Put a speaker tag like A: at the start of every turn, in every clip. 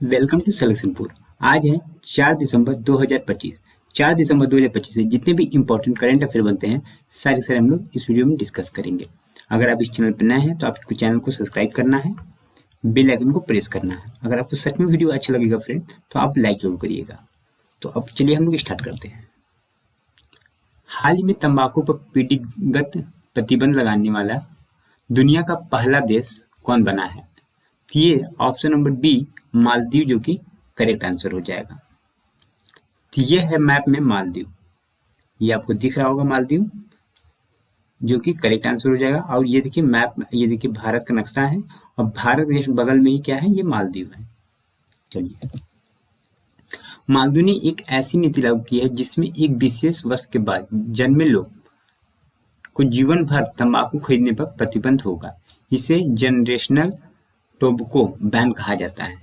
A: Welcome to सिलेक्शनपुर। आज है 4 दिसंबर 2025। 4 दिसंबर 2025 से जितने भी इंपॉर्टेंट करंट अफेयर बनते हैं सारे हम लोग इस वीडियो में डिस्कस करेंगे। अगर आप इस चैनल पर नए हैं तो आपको चैनल को सब्सक्राइब करना है, बेल आइकन को प्रेस करना है। अगर आपको सच में वीडियो अच्छा लगेगा फ्रेंड तो आप लाइक जरूर करिएगा। तो अब चलिए हम लोग स्टार्ट करते हैं। हाल ही में तंबाकू पर पीढ़ीगत प्रतिबंध लगाने वाला दुनिया का पहला देश कौन बना है? तो ये ऑप्शन नंबर बी मालदीव जो कि करेक्ट आंसर हो जाएगा। तो ये है मैप में मालदीव, ये आपको दिख रहा होगा मालदीव जो कि करेक्ट आंसर हो जाएगा। और ये देखिए मैप, ये देखिए भारत का नक्शा है और भारत के बगल में ही क्या है, ये मालदीव है। चलिए, मालदीव ने एक ऐसी नीति लागू की है जिसमें एक विशेष वर्ष के बाद जन्मे लोग को जीवन भर तंबाकू खरीदने पर प्रतिबंध होगा। इसे जनरेशनल टोबैको बैन कहा जाता है।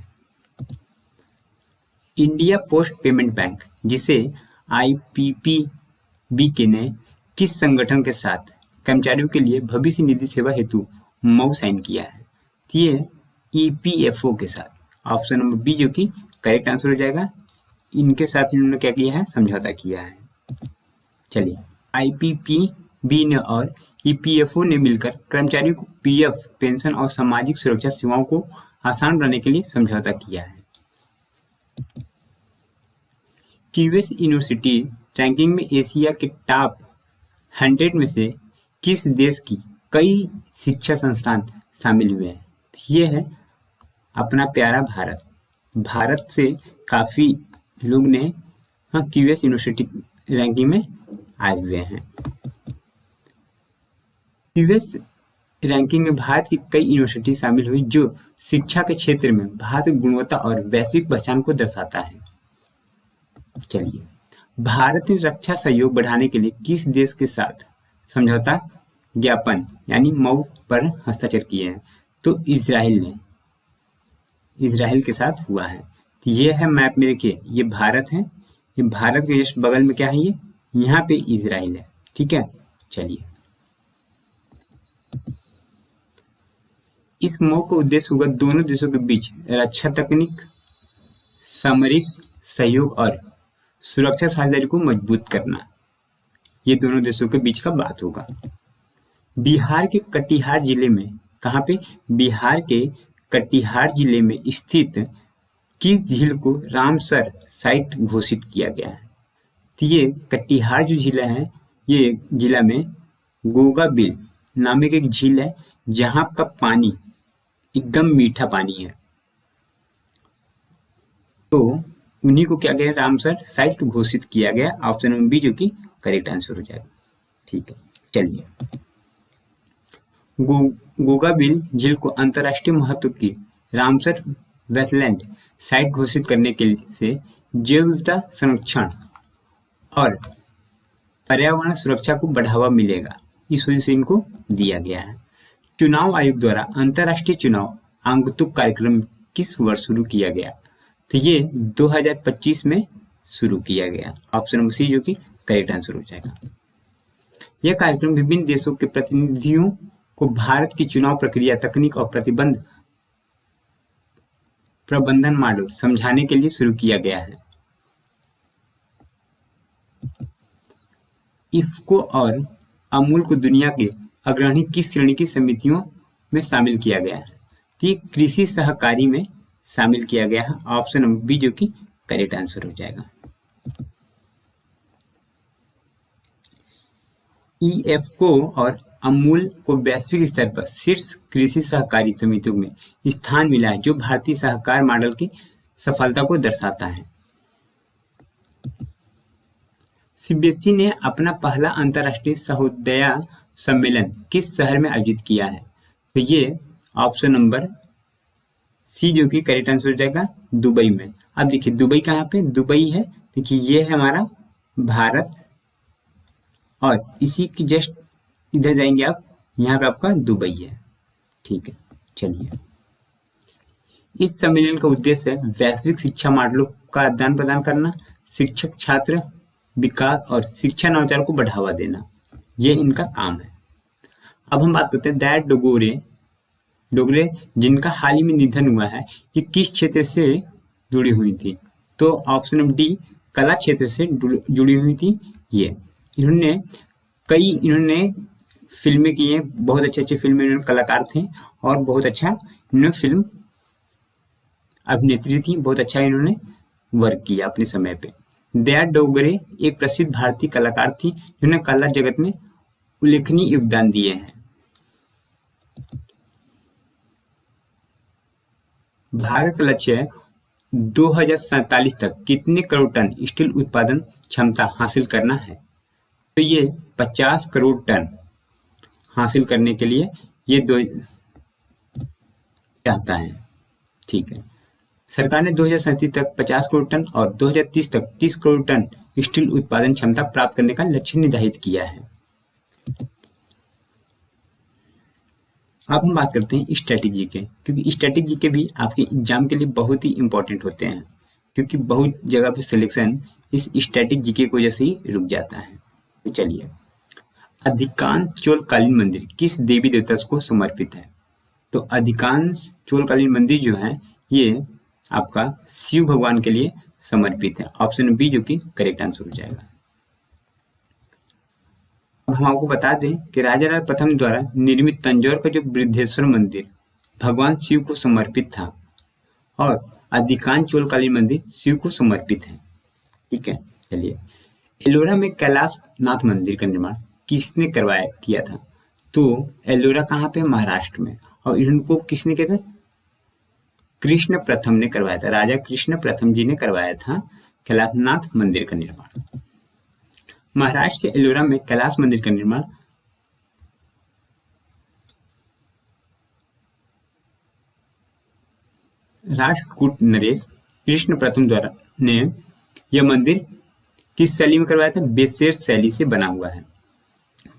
A: इंडिया पोस्ट पेमेंट बैंक, जिसे आईपीपीबी ने किस संगठन के साथ कर्मचारियों के लिए भविष्य निधि सेवा हेतु मऊ साइन किया है? तो ये ईपीएफओ के साथ, ऑप्शन नंबर बी जो कि करेक्ट आंसर हो जाएगा। इनके साथ इन्होंने क्या किया है, समझौता किया है। चलिए, आईपीपीबी ने और ईपीएफओ ने मिलकर कर्मचारियों को पीएफ, पेंशन और सामाजिक सुरक्षा सेवाओं को आसान बनाने के लिए समझौता किया है। क्यूएस यूनिवर्सिटी रैंकिंग में एशिया के टॉप 100 में से किस देश की कई शिक्षा संस्थान शामिल हुए हैं? ये है अपना प्यारा भारत। भारत से काफी लोग ने क्यूएस यूनिवर्सिटी रैंकिंग में आए हुए हैं। क्यूएस रैंकिंग में भारत की कई यूनिवर्सिटी शामिल हुई जो शिक्षा के क्षेत्र में भारत की गुणवत्ता और वैश्विक पहचान को दर्शाता है। चलिए, भारत ने रक्षा सहयोग बढ़ाने के लिए किस देश के साथ समझौता ज्ञापन यानी मऊ पर हस्ताक्षर किए हैं? तो इजराइल ने, इजराइल के साथ हुआ है। तो ये है मैप में, देखिए ये भारत है, ये भारत के जस्ट बगल में क्या है, ये यहाँ पे इजराइल है। ठीक है, चलिए, इस मऊ का उद्देश्य होगा दोनों देशों के बीच रक्षा तकनीक, सामरिक सहयोग और सुरक्षा साझेदारी को मजबूत करना। ये दोनों देशों के बीच का बात होगा। बिहार के कटिहार जिले में, कहाँ पे? बिहार के कटिहार जिले में स्थित किस झील को रामसर साइट घोषित किया गया है? तो ये कटिहार जो जिला है, ये जिला में गोगाबिल नामक एक झील है जहाँ का पानी एकदम मीठा पानी है। तो उन्हीं को क्या गया, रामसर साइट घोषित किया गया। ऑप्शन नंबर बी जो कि करेक्ट आंसर हो जाएगा। ठीक है, चलिए, गोगाबिल झील को अंतर्राष्ट्रीय महत्व की रामसर वेटलैंड साइट घोषित करने के से जैव विविधता संरक्षण और पर्यावरण सुरक्षा को बढ़ावा मिलेगा, इस वजह से इनको दिया गया है। चुनाव आयोग द्वारा अंतर्राष्ट्रीय चुनाव आगंतुक कार्यक्रम किस वर्ष शुरू किया गया? तो ये 2025 में शुरू किया गया। ऑप्शन नंबर सी जो कि करेक्ट आंसर हो जाएगा। यह कार्यक्रम विभिन्न देशों के प्रतिनिधियों को भारत की चुनाव प्रक्रिया, तकनीक और प्रतिबंध प्रबंधन मॉडल समझाने के लिए शुरू किया गया है। इफ्को और अमूल को दुनिया के अग्रणी किस श्रेणी की समितियों में शामिल किया गया है? तो ये कृषि सहकारी में शामिल किया गया है। ऑप्शन नंबर बी जो कि करेक्ट आंसर हो जाएगा। ईएफको और अमूल को वैश्विक स्तर पर शीर्ष कृषि सहकारी समितियों में स्थान मिला है, जो भारतीय सहकार मॉडल की सफलता को दर्शाता है। सीबीएसई ने अपना पहला अंतर्राष्ट्रीय सहोदया सम्मेलन किस शहर में आयोजित किया है? तो ये ऑप्शन नंबर सी जो कि करेक्ट आंसर हो जाएगा, दुबई में। अब देखिए दुबई कहाँ पे, दुबई है, देखिए ये है हमारा भारत और इसी की जस्ट इधर जाएंगे आप, यहाँ पे आपका दुबई है। ठीक है, चलिए, इस सम्मेलन का उद्देश्य है वैश्विक शिक्षा मॉडलों का आदान प्रदान करना, शिक्षक छात्र विकास और शिक्षा नवाचार को बढ़ावा देना, ये इनका काम है। अब हम बात करते हैं दैट डोगरे जिनका हाल ही में निधन हुआ है, ये किस क्षेत्र से जुड़ी हुई थी। तो ऑप्शन नंबर डी कला क्षेत्र से जुड़ी हुई थी ये। इन्होंने फिल्में की हैं, बहुत अच्छी फिल्में, इन्होंने कलाकार थे और बहुत अच्छा इन्होंने फिल्म अभिनेत्री थी, बहुत अच्छा इन्होंने वर्क किया अपने समय पे। दया डोगरे एक प्रसिद्ध भारतीय कलाकार थी जिन्होंने कला जगत में उल्लेखनीय योगदान दिए हैं। भारत का लक्ष्य है 2047 तक कितने करोड़ टन स्टील उत्पादन क्षमता हासिल करना है? तो ये 50 करोड़ टन हासिल करने के लिए ये चाहता है। ठीक है, सरकार ने 2037 तक 50 करोड़ टन और 2030 तक 30 करोड़ टन स्टील उत्पादन क्षमता प्राप्त करने का लक्ष्य निर्धारित किया है। अब हम बात करते हैं स्टैटिक जीके, क्योंकि स्टैटिक जीके भी आपके एग्जाम के लिए बहुत ही इंपॉर्टेंट होते हैं, क्योंकि बहुत जगह पे सिलेक्शन इस स्टैटिक जीके की वजह से ही रुक जाता है। तो चलिए, अधिकांश चोलकालीन मंदिर किस देवी देवता को समर्पित है? तो अधिकांश चोलकालीन मंदिर जो है ये आपका शिव भगवान के लिए समर्पित है। ऑप्शन बी जो कि करेक्ट आंसर हो जाएगा। अब हम आपको बता दें कि राजा राज प्रथम द्वारा निर्मित तंजौर का जो बृहदेश्वर मंदिर भगवान शिव को समर्पित था और अधिकांश चोलकालीन मंदिर शिव को समर्पित है। ठीक है, चलिए, एलोरा में कैलाश नाथ मंदिर का निर्माण किसने किया था? तो एलोरा कहाँ पे? महाराष्ट्र में। और इनको किसने किया था? कृष्ण प्रथम ने करवाया था, राजा कृष्ण प्रथम जी ने करवाया था कैलाशनाथ मंदिर का निर्माण। महाराष्ट्र के एलोरा में कैलाश मंदिर का निर्माण राष्ट्रकूट नरेश कृष्ण प्रथम द्वारा ने यह मंदिर किस शैली में करवाया था? बेशेर शैली से बना हुआ है।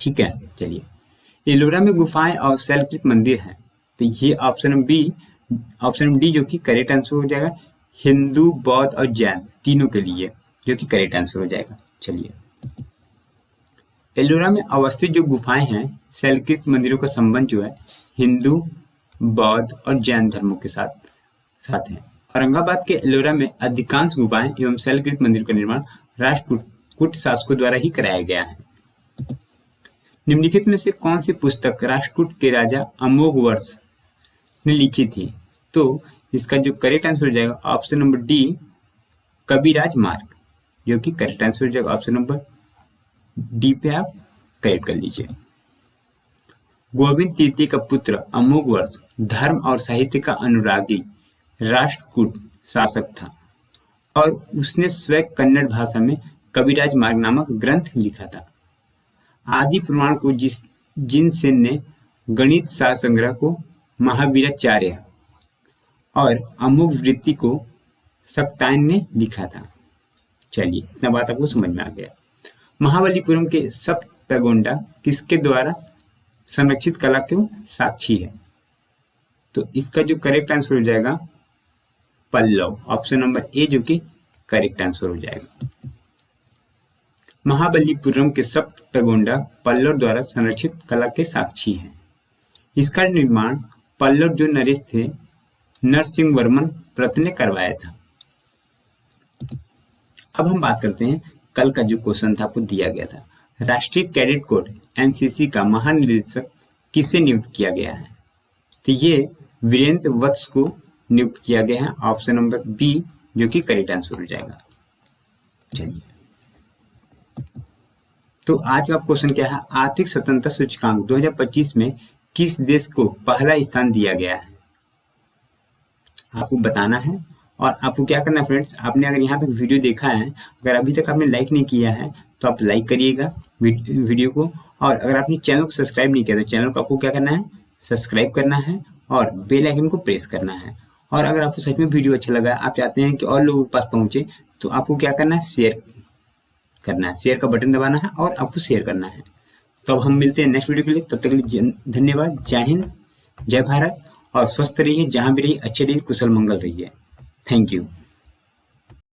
A: ठीक है, चलिए, एलोरा में गुफाएं और शैलकृत मंदिर है, तो ये ऑप्शन डी जो कि करेक्ट आंसर हो जाएगा। हिंदू, बौद्ध और जैन तीनों के लिए जो कि करेक्ट आंसर हो जाएगा। चलिए, एलोरा में अवस्थित जो गुफाएं हैं शैलकृत मंदिरों का संबंध जो है हिंदू, बौद्ध और जैन धर्मों के साथ है। औरंगाबाद के एलोरा में अधिकांश गुफाएं एवं शैलकृत मंदिर का निर्माण राष्ट्रकूट शासकों द्वारा ही कराया गया है। निम्नलिखित में से कौन सी पुस्तक राष्ट्रकूट के राजा अमोघवर्ष ने लिखी थी? तो इसका जो करेक्ट आंसर हो जाएगा ऑप्शन नंबर डी कविराज मार्ग, जो कि करेक्ट आंसर हो जाएगा। ऑप्शन नंबर डी पे आप करेक्ट कर लीजिए। गोविंद तृतीय का पुत्र अमोघवर्ष धर्म और साहित्य का अनुरागी राष्ट्रकूट शासक था और उसने स्वयं कन्नड़ भाषा में कविराज मार्ग नामक ग्रंथ लिखा था। आदि प्रमाण को जिनसेन ने गणित सार संग्रह को महावीराचार्य और अमोघ वृत्ति को सप्तायन ने लिखा था। चलिए, इतना बात आपको समझ में आ गया। महाबलीपुरम के सप्त पैगोंडा किसके द्वारा संरक्षित कला के साक्षी है? तो इसका जो करेक्ट आंसर हो जाएगा पल्लव, ऑप्शन नंबर ए जो कि करेक्ट आंसर हो जाएगा। महाबलीपुरम के सप्त पैगोंडा पल्लव द्वारा संरक्षित कला के साक्षी हैं। इसका निर्माण पल्लव जो नरेश थे नरसिंह वर्मन प्रथम ने करवाया था। अब हम बात करते हैं कल का जो क्वेश्चन था आपको दिया गया था, राष्ट्रीय कैडेट कोर एनसीसी का महानिदेशक किसे नियुक्त किया गया है? तो ये वीरेंद्र वत्स को नियुक्त किया गया है। ऑप्शन नंबर बी जो कि करेक्ट आंसर हो जाएगा। चलिए, तो आज का क्वेश्चन क्या है? आर्थिक स्वतंत्रता सूचकांक 2025 में किस देश को पहला स्थान दिया गया है? आपको बताना है और आपको क्या करना है फ्रेंड्स, आपने अगर यहाँ तक वीडियो देखा है, अगर अभी तक आपने लाइक नहीं किया है तो आप लाइक करिएगा वीडियो को, और अगर आपने चैनल को सब्सक्राइब नहीं किया तो चैनल को आपको क्या करना है? सब्सक्राइब करना है और बेल आइकन को प्रेस करना है। और अगर आपको सच में वीडियो अच्छा लगा, आप चाहते हैं कि और लोगों के पास पहुंचे, तो आपको क्या करना है? शेयर करना है, शेयर का बटन दबाना है और आपको शेयर करना है। तो अब हम मिलते हैं नेक्स्ट वीडियो के लिए, तब तक के लिए धन्यवाद। जय हिंद, जय भारत, और स्वस्थ रहिए, जहां भी रहिए अच्छे रहिए, कुशल मंगल रहिए। Thank you.